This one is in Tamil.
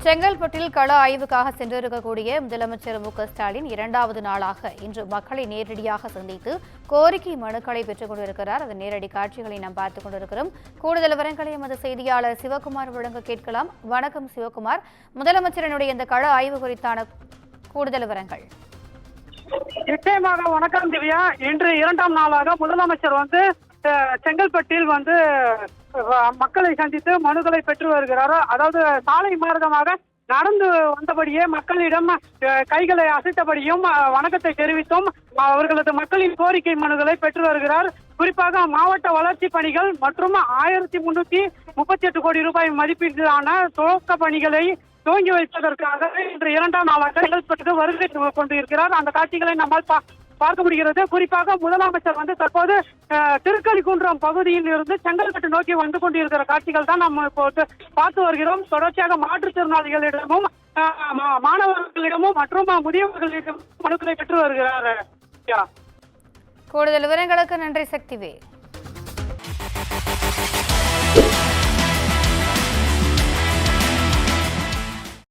செங்கல்பட்டில் கள ஆய்வுக்காக சென்றிருக்கக்கூடிய முதலமைச்சர் மு.க.ஸ்டாலின் இரண்டாவது நாளாக இன்று மக்களை நேரடியாக சந்தித்து கோரிக்கை மனுக்களை பெற்றுக் கொண்டிருக்கிறார். அதன் நேரடி காட்சிகளை நாம் பார்த்துக் கொண்டிருக்கிறோம். கூடுதல் விவரங்களை எமது செய்தியாளர் சிவகுமார் வழங்க கேட்கலாம். வணக்கம் சிவகுமார், முதலமைச்சரினுடைய இந்த கள ஆய்வு குறித்தான கூடுதல் விவரங்கள். நிச்சயமாக வணக்கம் திவ்யா. இன்று இரண்டாம் நாளாக முதலமைச்சர் செங்கல்பட்டில் மக்களை சந்தித்து மனுக்களை பெற்று வருகிறார். அதாவது சாலை மார்க்கமாக நடந்து வந்தபடியே மக்களிடம் கைகளை அசைத்தபடியும் வணக்கத்தை தெரிவித்தும் அவர்களது மக்களின் கோரிக்கை மனுக்களை பெற்று வருகிறார். குறிப்பாக மாவட்ட வளர்ச்சி பணிகள் மற்றும் 1338 கோடி ரூபாய் மதிப்பீட்டிலான துவக்க பணிகளை துவங்கி வைப்பதற்காக இன்று இரண்டாம் நாளாக செங்கல்பட்டுக்கு வருகை கொண்டிருக்கிறார். அந்த காட்சிகளை நம்மால் பார்க்க முடிகிறது. குறிப்பாக முதலமைச்சர் தற்போது திருக்கலிக்குன்றம் பகுதியில் இருந்து செங்கல்பட்டு நோக்கி வந்து கொண்டிருக்கிற காட்சிகள் தான் நம்ம இப்போது பார்த்து வருகிறோம். தொடர்ச்சியாக மாற்றுத்திறனாளிகளிடமும் மாணவர்களிடமும் மற்றும் முதியவர்களிடம் மனுக்களை பெற்று வருகிறார். கூடுதல் விவரங்களுக்கு நன்றி சக்திவேல்.